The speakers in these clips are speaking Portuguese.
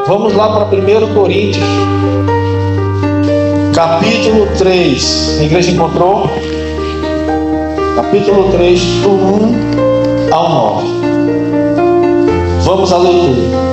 Vamos lá para 1 Coríntios, capítulo 3. A igreja encontrou? Capítulo 3, do 1 ao 9. Vamos à leitura.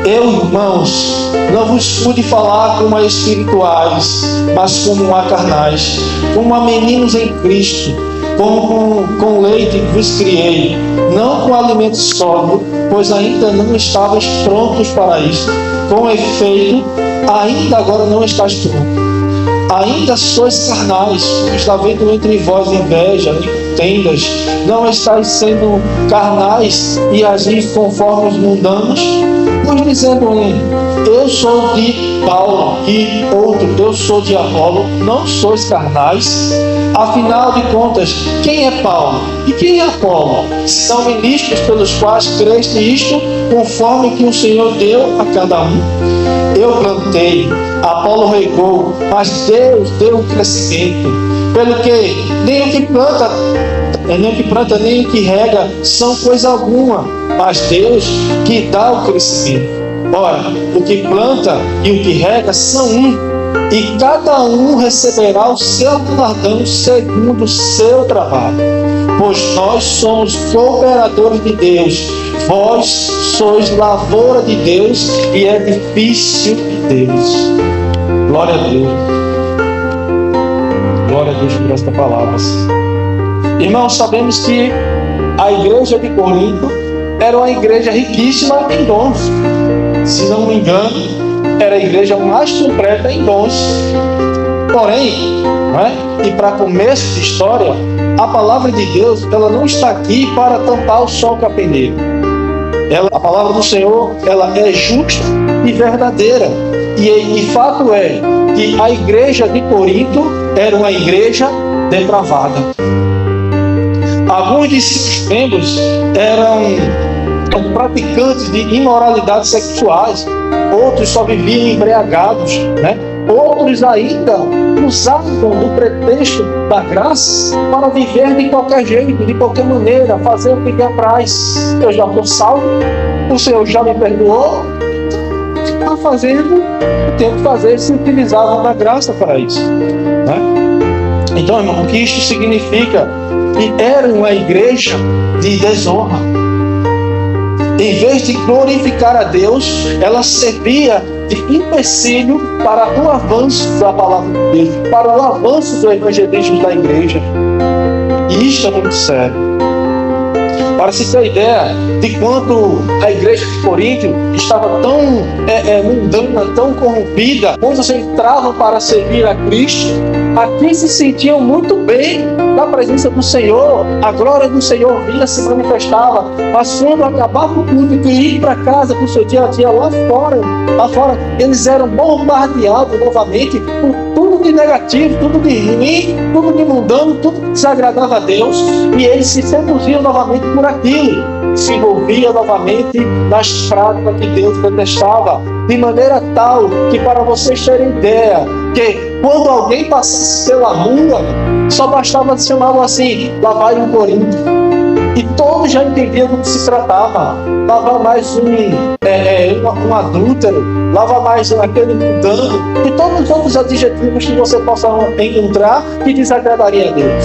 Eu, irmãos, não vos pude falar como a espirituais, mas como a carnais, como a meninos em Cristo, como com leite vos criei, não com alimento sólido, pois ainda não estáveis prontos para isso. Com efeito, ainda agora não estáis prontos. Ainda sois carnais, está havendo entre vós inveja e contendas. Não estáis sendo carnais e agis conforme os mundanos? Pois dizendo um, eu sou de Paulo, e outro, eu sou de Apolo, não sois carnais? Afinal de contas, quem é Paulo e quem é Apolo? São ministros pelos quais creste isto, conforme que o Senhor deu a cada um. Eu plantei, Apolo regou, mas Deus deu o crescimento. Pelo que nem o que planta, nem o que rega são coisa alguma, mas Deus que dá o crescimento. Ora, o que planta e o que rega são um, e cada um receberá o seu galardão segundo o seu trabalho. Pois nós somos cooperadores de Deus, vós sois lavoura de Deus e edifício de Deus. Glória a Deus. Glória a Deus por esta palavra. Irmãos, sabemos que a igreja de Corinto era uma igreja riquíssima em dons. Se não me engano, era a igreja mais completa em dons. Porém, e para começo de história, a palavra de Deus, ela não está aqui para tampar o sol capeneiro. A palavra do Senhor, ela é justa e verdadeira. E fato é que a igreja de Corinto era uma igreja depravada. Alguns de seus membros eram praticantes de imoralidades sexuais, outros só viviam embriagados, Outros ainda usavam do pretexto da graça para viver de qualquer jeito, de qualquer maneira, fazer o que lhe apraz. Eu já estou salvo, o Senhor já me perdoou, está fazendo o que tenho que fazer. Se utilizavam da graça para isso, Então, irmão, o que isso significa? Que era uma igreja de desonra. Em vez de glorificar a Deus, ela servia de empecilho para o avanço da palavra de Deus, para o avanço do evangelismo da igreja. E isso é muito sério. Para se ter ideia de quanto a igreja de Corinto estava tão mundana, tão corrompida, quando eles entravam para servir a Cristo, aqui se sentiam muito bem na presença do Senhor, a glória do Senhor vinha, se manifestava, mas quando acabava o culto e queria ir para casa com o seu dia a dia lá fora, eles eram bombardeados novamente por tudo de negativo, tudo de ruim, tudo de mundano, tudo que desagradava a Deus, e eles se seduziam novamente por aquilo, se envolviam novamente nas práticas que Deus detestava, de maneira tal que, para vocês terem ideia, que quando alguém passasse pela rua, só bastava chamar assim, lá vai um Corinto, e todos já entendiam do que se tratava. Lá vai mais um adúltero, lá vai mais aquele mundano, e todos os outros adjetivos que você possa encontrar que desagradariam a Deus.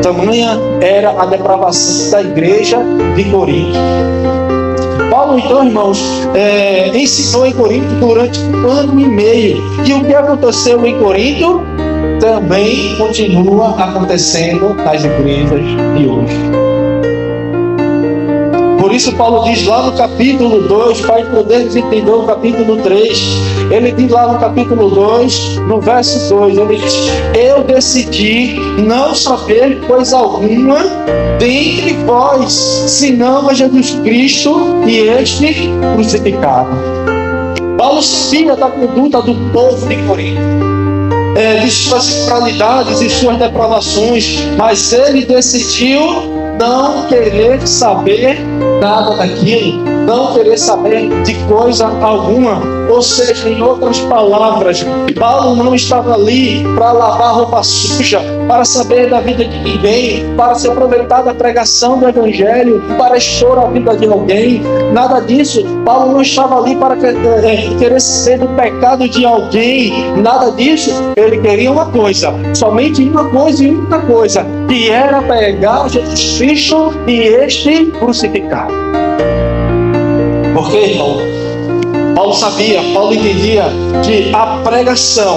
Tamanha era a depravação da igreja de Corinto. Paulo, então, irmãos, ensinou em Corinto durante 1 ano e meio. E o que aconteceu em Corinto também continua acontecendo nas igrejas de hoje. Por isso Paulo diz lá no capítulo 2, para podermos entender o capítulo 3, ele diz lá no capítulo 2, no verso 2, ele diz: eu decidi não saber coisa alguma dentre vós, senão a Jesus Cristo e este crucificado. Paulo sabia da conduta do povo de Corinto, de suas imoralidades e suas depravações, mas ele decidiu não querer saber nada daquilo. não querer saber de coisa alguma. Ou seja, em outras palavras, Paulo não estava ali para lavar roupa suja, para saber da vida de ninguém, para se aproveitar da pregação do Evangelho, para expor a vida de alguém. Nada disso. Paulo não estava ali para querer saber do pecado de alguém. Nada disso. Ele queria uma coisa, somente uma coisa e única coisa, que era pegar Jesus Cristo e este crucificado. Porque, irmão, Paulo sabia, Paulo entendia que a pregação,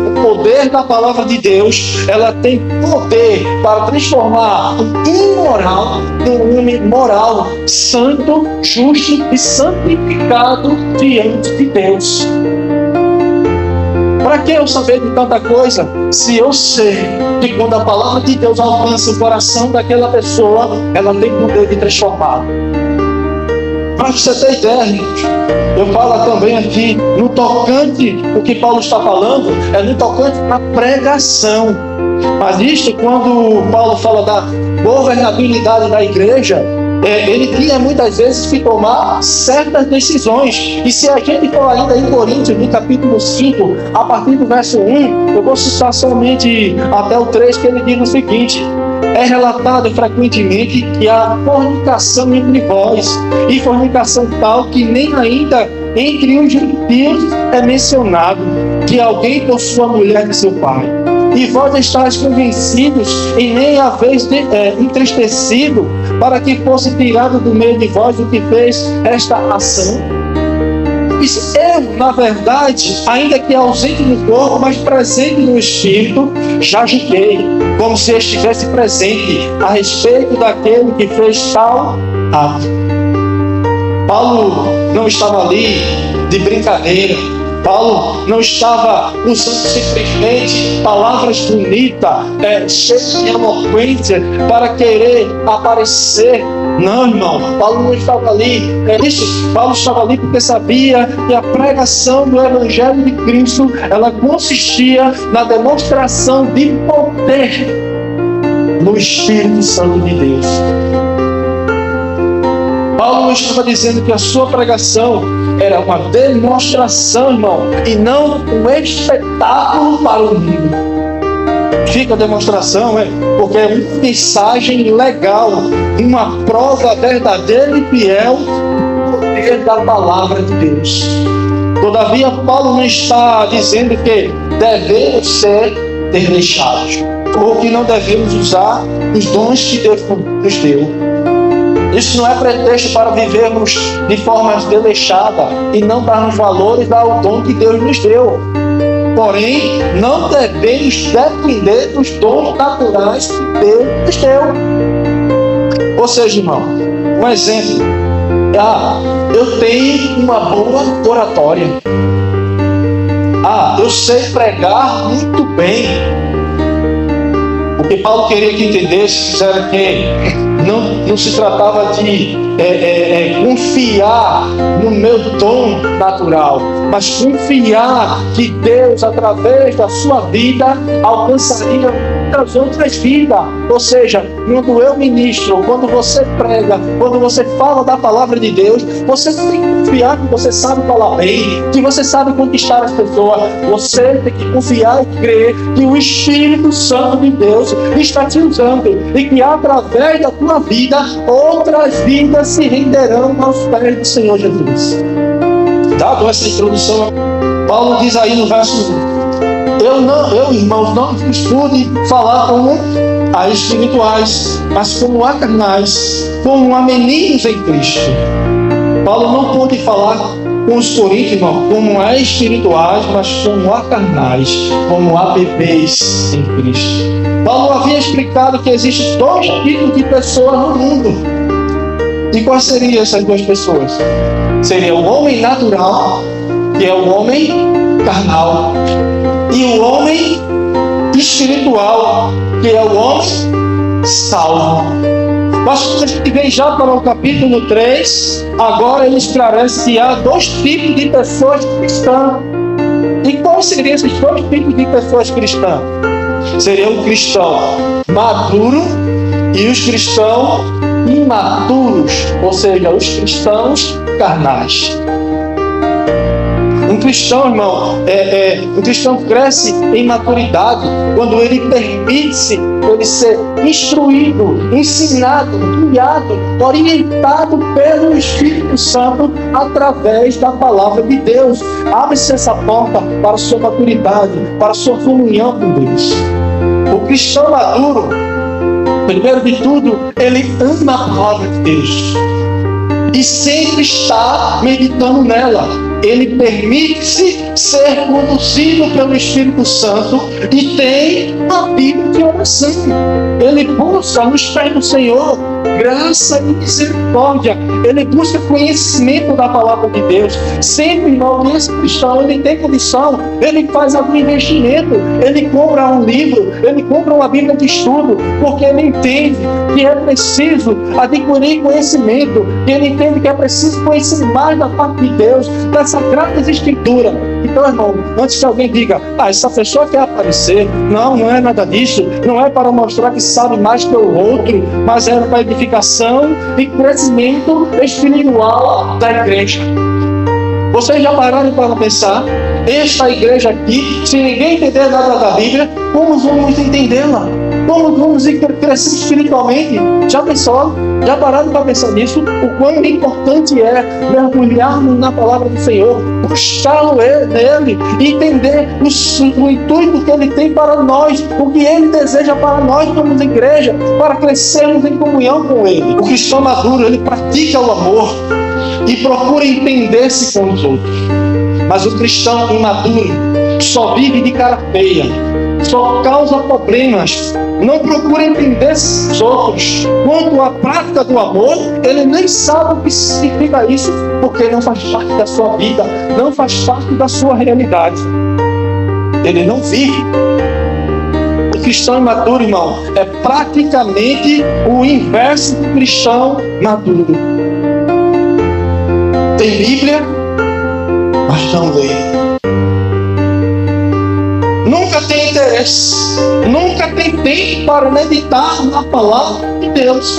o poder da palavra de Deus, ela tem poder para transformar o imoral num homem moral, santo, justo e santificado diante de Deus. Para que eu saber de tanta coisa, se eu sei que quando a palavra de Deus alcança o coração daquela pessoa, ela tem poder de transformar? Para você ter ideia, irmãos, eu falo também aqui, no tocante, o que Paulo está falando, é no tocante à pregação. Mas isto, quando Paulo fala da governabilidade da igreja, ele tinha muitas vezes que tomar certas decisões. E se a gente for ainda em Coríntios, no capítulo 5, a partir do verso 1, eu vou citar somente até o 3, que ele diz o seguinte: é relatado frequentemente que há fornicação entre vós, e fornicação tal que nem ainda entre os gentios é mencionado, que alguém possua a mulher de seu pai. E vós estáis convencidos e nem haveis entristecido para que fosse tirado do meio de vós o que fez esta ação. Eu, na verdade, ainda que ausente no corpo, mas presente no espírito, já julguei, como se estivesse presente, a respeito daquele que fez tal ato. Paulo não estava ali de brincadeira. Paulo não estava usando simplesmente palavras bonitas, cheias de eloquência, para querer aparecer. Não, irmão, Paulo não estava ali. Paulo estava ali porque sabia que a pregação do Evangelho de Cristo, ela consistia na demonstração de poder no Espírito Santo de Deus. Paulo estava dizendo que a sua pregação era uma demonstração, irmão, e não um espetáculo para o mundo. Fica a demonstração, porque é uma mensagem legal, uma prova verdadeira e fiel do poder da palavra de Deus. Todavia, Paulo não está dizendo que devemos ser desleixados, ou que não devemos usar os dons que Deus nos deu. Isso não é pretexto para vivermos de forma desleixada e não darmos valores ao dom que Deus nos deu. Porém, não devemos depender dos dons naturais que Deus nos deu. Ou seja, irmão, um exemplo. Eu tenho uma boa oratória. Eu sei pregar muito bem. O que Paulo queria que entendesse era que não se tratava de confiar no meu dom natural, mas confiar que Deus, através da sua vida, alcançaria muitas outras vidas. Ou seja, quando eu ministro, quando você prega, quando você fala da palavra de Deus, você tem que confiar que você sabe falar bem, que você sabe conquistar as pessoas. Você tem que confiar e crer que o Espírito Santo de Deus está te usando e que através da tua vida, outras vidas se renderão aos pés do Senhor Jesus. Dado essa introdução, Paulo diz aí no verso 1: eu, irmãos, não vos pude falar como a espirituais, mas como a carnais, como a meninos em Cristo. Paulo não pôde falar com os coríntios, irmão, como a espirituais, mas como a carnais, como a bebês em Cristo. Paulo havia explicado que existem dois tipos de pessoas no mundo. E quais seriam essas duas pessoas? Seria o homem natural, que é o homem carnal, e o homem espiritual, que é o homem salvo. Mas quando a gente vem já para o capítulo 3, agora ele esclarece que há dois tipos de pessoas cristãs. E quais seriam esses dois tipos de pessoas cristãs? Seria o cristão maduro e os cristãos imaturos, ou seja, os cristãos carnais. Um cristão, irmão, um cristão cresce em maturidade quando ele permite-se ele ser instruído, ensinado, guiado, orientado pelo Espírito Santo através da palavra de Deus. Abre-se essa porta para a sua maturidade, para a sua comunhão com Deus. O cristão maduro, primeiro de tudo, ele ama a palavra de Deus e sempre está meditando nela. Ele permite-se ser conduzido pelo Espírito Santo e tem a Bíblia de oração. Ele busca nos pés do Senhor graça e misericórdia. Ele busca conhecimento da palavra de Deus. Sempre, irmão, esse cristão, ele tem condição, ele faz algum investimento, ele compra um livro, ele compra uma Bíblia de estudo, porque ele entende que é preciso adquirir conhecimento, que ele entende que é preciso conhecer mais da parte de Deus, das Sagradas Escrituras. Então, irmão, antes que alguém diga, essa pessoa quer aparecer, não é nada disso, não é para mostrar que sabe mais que o outro, mas é para edificação e crescimento espiritual da igreja. Vocês já pararam para pensar, esta igreja aqui, se ninguém entender nada da Bíblia, como vamos entendê-la? Como vamos crescer espiritualmente? Já pensou? Já pararam para pensar nisso? O quão importante é mergulharmos na palavra do Senhor, buscá-lo nele, entender o intuito que ele tem para nós, o que ele deseja para nós como igreja, para crescermos em comunhão com ele. O cristão maduro, ele pratica o amor e procura entender-se com os outros. Mas o cristão imaduro só vive de cara feia, só causa problemas, não procura entender os outros. Quanto à prática do amor, ele nem sabe o que significa isso, porque não faz parte da sua vida, não faz parte da sua realidade. Ele não vive. O cristão imaduro, irmão, é praticamente o inverso do cristão maduro. Tem Bíblia, mas não lê. Nunca tem interesse, nunca tem tempo para meditar na palavra de Deus.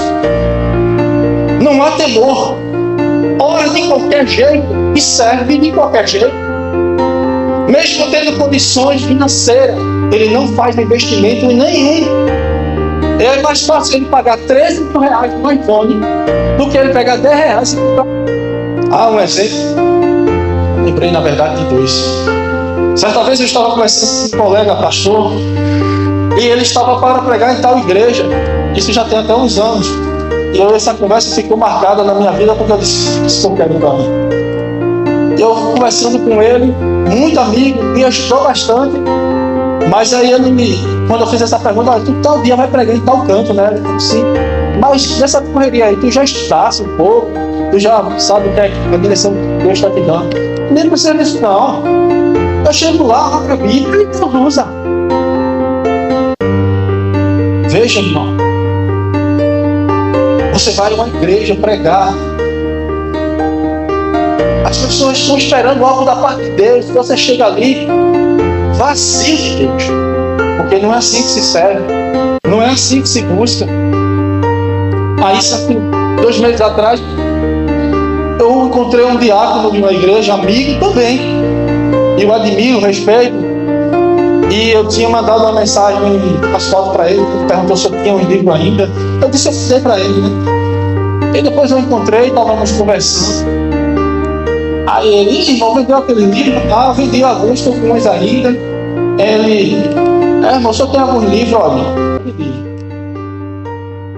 Não há temor, ora de qualquer jeito e serve de qualquer jeito. Mesmo tendo condições financeiras, ele não faz investimento nenhum. É mais fácil ele pagar 13 mil reais no iPhone do que ele pegar 10 reais e comprar. Um exemplo, lembrei na verdade de dois. Certa vez eu estava conversando com um colega pastor e ele estava para pregar em tal igreja. Isso já tem até uns anos. E essa conversa ficou marcada na minha vida porque eu disse, isso que eu quero para mim. Eu conversando com ele, muito amigo, me ajudou bastante. Mas aí quando eu fiz essa pergunta, tu tal dia vai pregar em tal canto, né? Ele disse, sim. Mas nessa correria aí, tu já estudaste um pouco, tu já sabe o que é a direção que Deus está te dando. Nem precisa disso não. Eu chego lá, abro a Bíblia e Deus usa. Veja, irmão. Você vai a uma igreja pregar. As pessoas estão esperando algo da parte de Deus. Você chega ali, vazio de Deus. Porque não é assim que se serve. Não é assim que se busca. Aí, 2 meses atrás, eu encontrei um diácono de uma igreja, amigo também. Eu admiro, respeito. E eu tinha mandado uma mensagem, as fotos para ele. Ele perguntou se eu tinha um livro ainda. Eu disse, eu dei para ele, né? E depois eu encontrei, estávamos conversando. Aí ele, irmão, vendeu aquele livro, tá? Vendi alguns, estou com uns ainda. Ele, irmão, se eu tenho alguns livros, olha, eu vendi.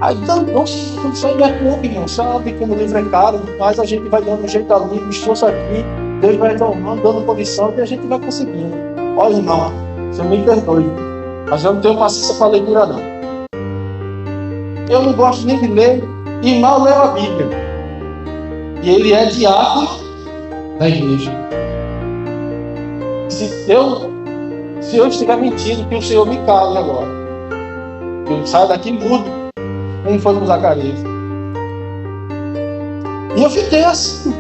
Aí, então, nossa, isso aí não é pouco, irmão. Sabe como o livro é caro, mas a gente vai dando um jeito ali, esforço aqui. Deus vai dando condição e a gente vai conseguindo. Olha, irmão, você me perdoe, mas eu não tenho paciência para leitura, não. Eu não gosto nem de ler e mal leio a Bíblia. E ele é diácono da igreja. Se eu estiver mentindo, que o Senhor me cale agora. Eu saio daqui mudo, como foi com Zacarias. E eu fiquei assim,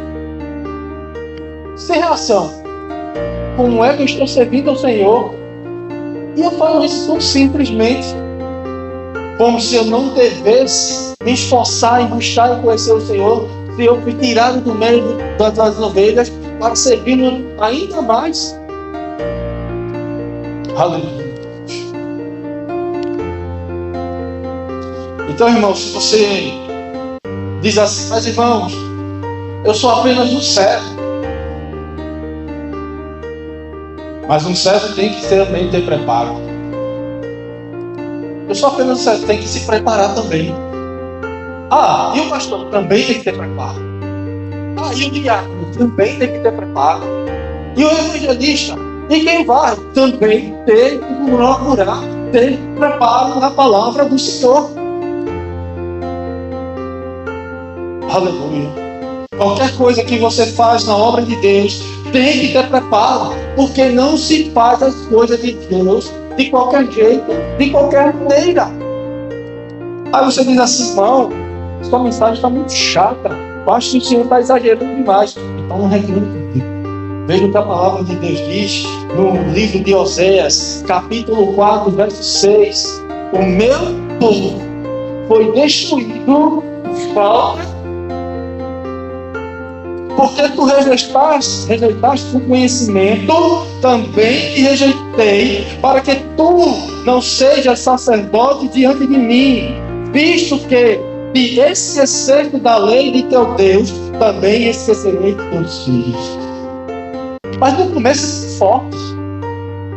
sem reação. Como é que eu estou servindo ao Senhor? E eu falo isso tão simplesmente, como se eu não devesse me esforçar em buscar e conhecer o Senhor, se eu fui tirado do meio das ovelhas para servir ainda mais? Aleluia. Então, irmãos, se você diz assim, mas irmãos, eu sou apenas um servo. Mas um servo tem que também ter preparo. Eu sou apenas um servo, tem que se preparar também. Ah, e o pastor também tem que ter preparo. Ah, e o diácono também tem que ter preparo. E o evangelista, e quem vai também ter que procurar ter preparo na palavra do Senhor. Aleluia. Qualquer coisa que você faz na obra de Deus tem que ter preparo, porque não se faz as coisas de Deus de qualquer jeito, de qualquer maneira. Aí você diz assim, irmão, sua mensagem está muito chata, eu acho que o Senhor está exagerando demais. Então não reclame comigo. Veja o que a palavra de Deus diz no livro de Oséias, capítulo 4, verso 6. O meu povo foi destruído por falta, porque tu rejeitaste o conhecimento, também te rejeitei, para que tu não sejas sacerdote diante de mim, visto que te esqueceste da lei de teu Deus, também esquecerei de teus filhos. Mas no começo é forte.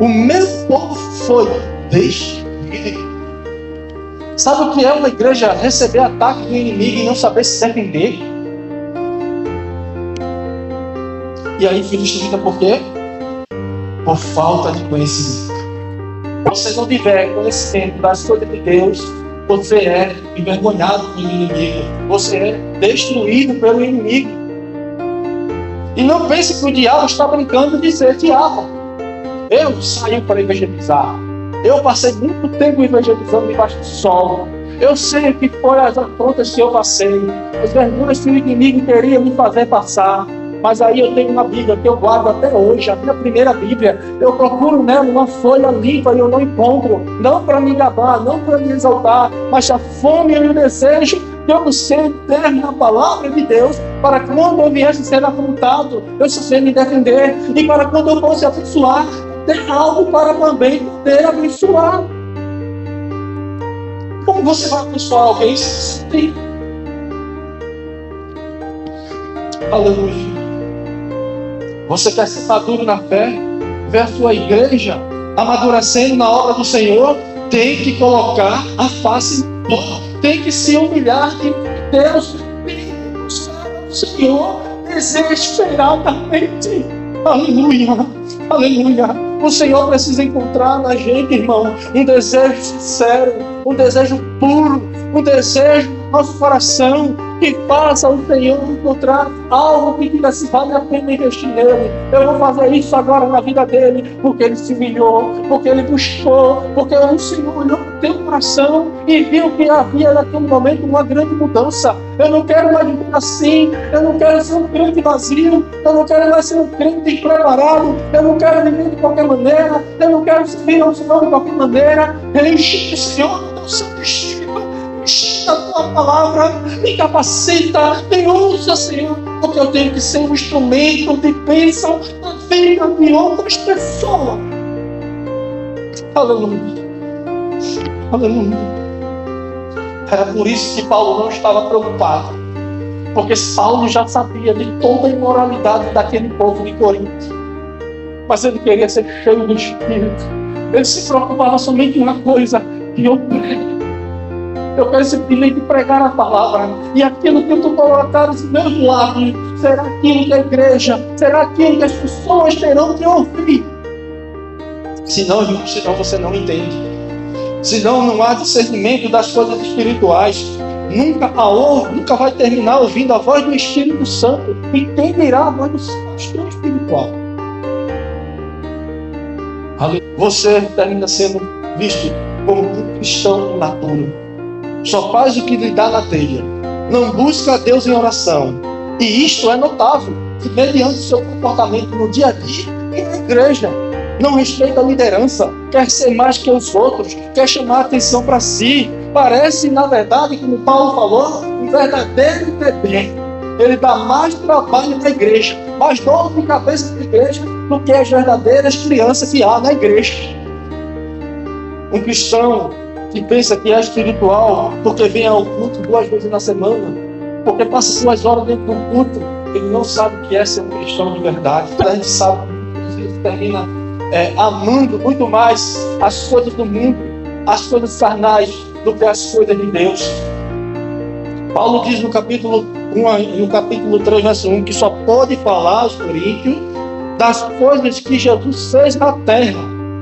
O meu povo foi destruído. Sabe o que é uma igreja receber ataque do inimigo e não saber se defender? E aí foi destruída por quê? Por falta de conhecimento. Se você não tiver conhecimento das coisas de Deus, você é envergonhado pelo inimigo. Você é destruído pelo inimigo. E não pense que o diabo está brincando de ser diabo. Eu saí para evangelizar. Eu passei muito tempo evangelizando debaixo do sol. Eu sei o que foram as afrontas que eu passei, as vergonhas que o inimigo queria me fazer passar. Mas aí eu tenho uma Bíblia que eu guardo até hoje, a minha primeira Bíblia. Eu procuro nela uma folha limpa e eu não encontro. Não para me gabar, não para me exaltar, mas a fome e o desejo que eu busquei ter na palavra de Deus, para que quando eu viesse ser afrontado, eu soubesse me defender. E para quando eu fosse abençoar, ter algo para também poder abençoar. Como você vai abençoar alguém se você tem? Aleluia. Você quer ser maduro na fé? Ver a sua igreja amadurecendo na obra do Senhor? Tem que colocar a face no pó. Tem que se humilhar de Deus. Tem que buscar o Senhor desesperadamente. Aleluia. Aleluia. O Senhor precisa encontrar na gente, irmão, um desejo sincero, um desejo puro, um desejo no nosso coração que faça o Senhor encontrar algo que diga se vale a pena investir nele. Eu vou fazer isso agora na vida dele, porque ele se humilhou, porque ele buscou, porque o Senhor olhou para o teu coração e viu que havia naquele momento uma grande mudança. Eu não quero mais viver assim, eu não quero ser um crente vazio, eu não quero mais ser um crente despreparado, eu não quero viver de qualquer maneira, eu não quero servir ao Senhor de qualquer maneira. Enche o Senhor do seu Espírito, enche a tua palavra, me capacita, me usa, Senhor, porque eu tenho que ser um instrumento de bênção na vida de outras pessoas. Aleluia. Aleluia. Era por isso que Paulo não estava preocupado, porque Paulo já sabia de toda a imoralidade daquele povo de Corinto, mas ele queria ser cheio do Espírito. Ele se preocupava somente em uma coisa: que eu prego. Eu quero simplesmente pregar a palavra, e aquilo que eu estou colocando nos meus lábios será aquilo que a igreja, será aquilo que as pessoas terão que ouvir. Senão você não entende. Senão não há discernimento das coisas espirituais. Nunca vai terminar ouvindo a voz do Espírito Santo. E quem dirá a voz do pastor espiritual? Você termina sendo visto como um cristão imaturo. Só faz o que lhe dá na telha. Não busca a Deus em oração. E isto é notável, mediante o seu comportamento no dia a dia e na igreja. não respeita a liderança, quer ser mais que os outros, quer chamar a atenção para si. Parece, na verdade, como Paulo falou, um verdadeiro bebê. Ele dá mais trabalho na igreja, mais dor de cabeça na igreja do que as verdadeiras crianças que há na igreja. Um cristão que pensa que é espiritual porque vem ao culto 2 vezes na semana, porque passa 2 horas dentro do culto, ele não sabe o que é ser um cristão de verdade. A gente sabe que ele termina amando muito mais as coisas do mundo, as coisas carnais, do que as coisas de Deus. Paulo diz no capítulo 3, verso 1, que só pode falar aos coríntios das coisas que Jesus fez na terra,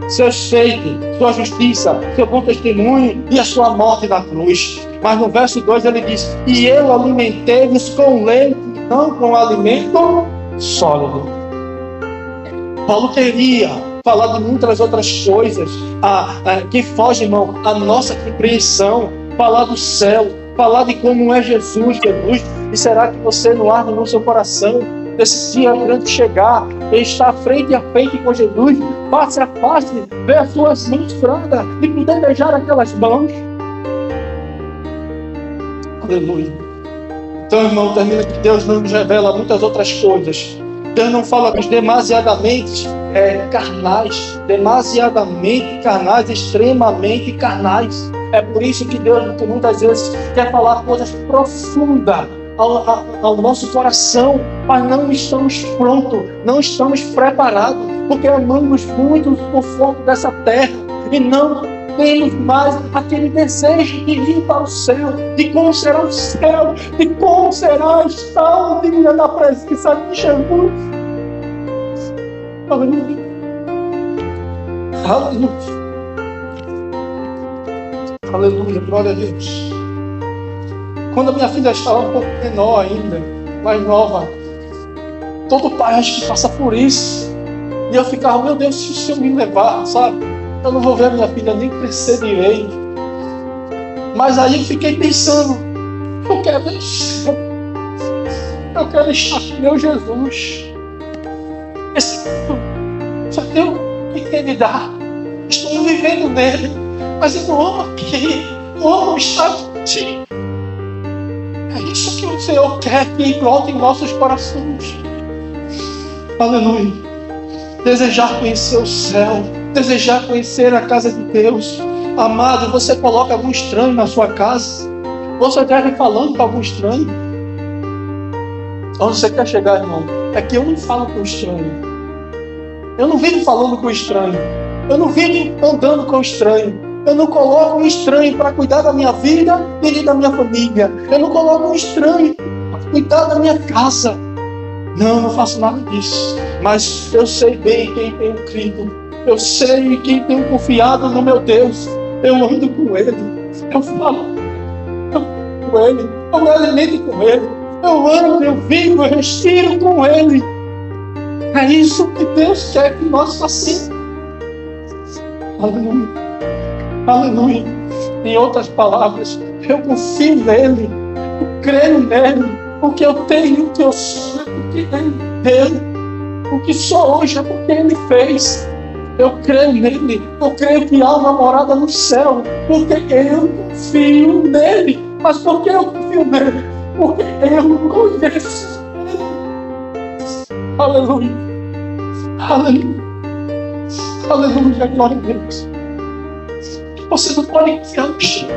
seus feitos, sua justiça, seu bom testemunho e a sua morte na cruz. Mas no verso 2 ele diz: e eu alimentei-vos com leite, não com alimento sólido. Paulo queria falar de muitas outras coisas que fogem, irmão, à nossa compreensão. Falar do céu, falar de como é Jesus. E será que você não arde no seu coração desse dia grande chegar e estar frente a frente com Jesus, face a face, ver as suas mãos frangas e poder beijar aquelas mãos? Aleluia. Então, irmão, termina que Deus não nos revela muitas outras coisas. Deus não fala com os demasiadamente carnais, extremamente carnais. É por isso que Deus muitas vezes quer falar coisas profundas ao nosso coração, mas não estamos prontos, não estamos preparados, porque amamos muito o conforto dessa terra e não temos mais aquele desejo de ir para o céu, de como será o céu, de como será estar um dia na presença de Jesus. Aleluia. Aleluia. Aleluia, glória a Deus. Quando a minha filha estava um pouco menor ainda, mais nova, todo pai acho que passa por isso. E eu ficava, meu Deus, se o Senhor me levar, sabe? Eu não vou ver a minha filha nem crescer direito. Mas aí eu fiquei pensando, eu quero estar com meu Jesus. Esse só tem o que ele dá. Estou vivendo nele, mas eu não amo aqui, eu amo estar contigo. É isso que o Senhor quer que brote em nossos corações. Aleluia. Desejar conhecer o céu, desejar conhecer a casa de Deus. Amado, você coloca algum estranho na sua casa? Você deve falando com algum estranho? Onde você quer chegar, irmão? É que eu não falo com estranho. Eu não vivo falando com estranho. Eu não vivo andando com estranho. Eu não coloco um estranho para cuidar da minha vida e da minha família. Eu não coloco um estranho para cuidar da minha casa. Não, não faço nada disso. Mas eu sei bem quem tem crido. Eu sei quem tem confiado no meu Deus. Eu ando com Ele. Eu falo com Ele. Eu me alimento com Ele. Eu ando, eu vivo, eu respiro com Ele. É isso que Deus quer que nós façamos. Aleluia. Aleluia. Em outras palavras, eu confio nele, eu creio nele. O que eu tenho, o que eu sou, é porque ele deu. O que sou hoje é porque ele fez. Eu creio nele. Eu creio que há uma morada no céu, porque eu confio nele. Mas por que eu confio nele? Porque eu conheço ele. Aleluia. Aleluia. Aleluia, glória a Deus. Você não pode confiar no estranho.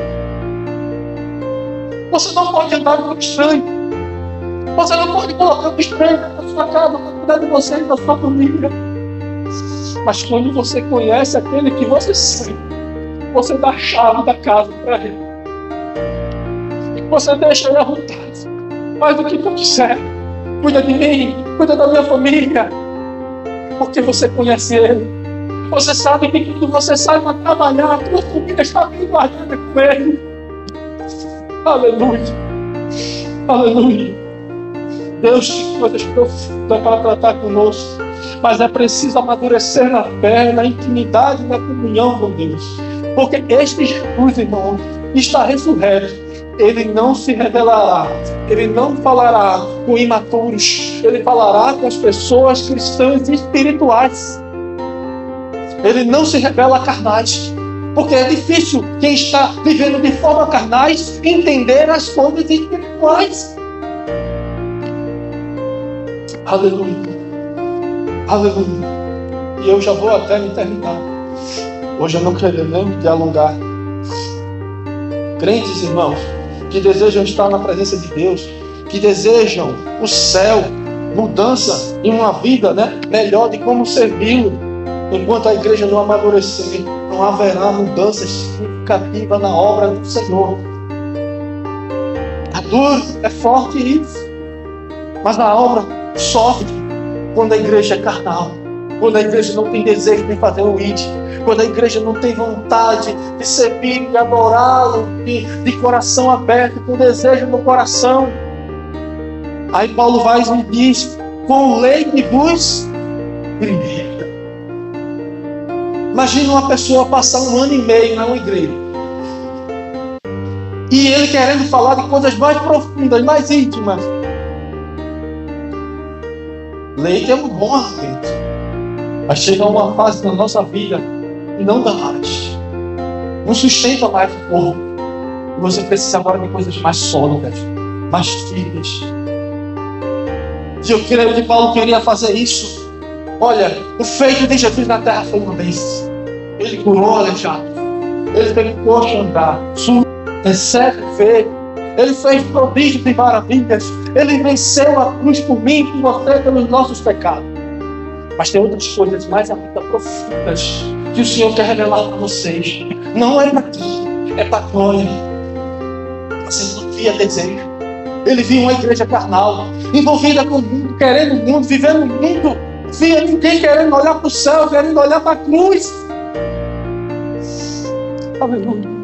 Você não pode andar com o estranho. Você não pode colocar o estranho na sua casa para cuidar de você e da sua família. Mas quando você conhece aquele que você sabe, você dá a chave da casa para ele. Você deixa ele à vontade. Faz o que tu quiser. Cuida de mim, cuida da minha família. Porque você conhece ele. Você sabe que quando você sai para trabalhar, a tua família está bem guardada com ele. Aleluia. Aleluia. Deus tem coisas profundas para tratar conosco. Mas é preciso amadurecer na fé, na intimidade, na comunhão com Deus. Porque este Jesus, irmão, está ressurreto. Ele não se revelará. Ele não falará com imaturos. Ele falará com as pessoas cristãs e espirituais. Ele não se revela a carnais. Porque é difícil quem está vivendo de forma carnais entender as coisas espirituais. Aleluia. Aleluia. E eu já vou até me terminar. Hoje eu não quero nem me alongar. Crentes, irmãos, que desejam estar na presença de Deus, que desejam o céu, mudança em uma vida, melhor de como servi-lo. Enquanto a igreja não amadurecer, não haverá mudança significativa na obra do Senhor. É duro, é forte isso. Mas a obra sofre quando a igreja é carnal. Quando a igreja não tem desejo de fazer o ID. Quando a igreja não tem vontade de servir, de adorá-lo, de coração aberto, com desejo no coração. Aí Paulo vai e diz: com leite vos primeiro. Imagina uma pessoa passar 1 ano e meio na igreja. E ele querendo falar de coisas mais profundas, mais íntimas. Leite é um bom alimento. Mas chega uma fase na nossa vida e não dá mais. Não sustenta mais o corpo. E você precisa agora de coisas mais sólidas, mais firmes. E eu creio que Paulo queria fazer isso. Olha, o feito de Jesus na terra foi uma vez. Ele curou aleijado. Ele fez o coxo andar. Cego ver. Ele fez prodígios e maravilhas. Ele venceu a cruz por mim, por você, pelos nossos pecados. Mas tem outras coisas mais ainda profundas que o Senhor quer revelar para vocês. Não é para ti, é para a glória. Você não via desejo. Ele via uma igreja carnal, envolvida com o mundo, querendo o mundo, vivendo o mundo. Via ninguém querendo olhar para o céu, querendo olhar para a cruz. Aleluia.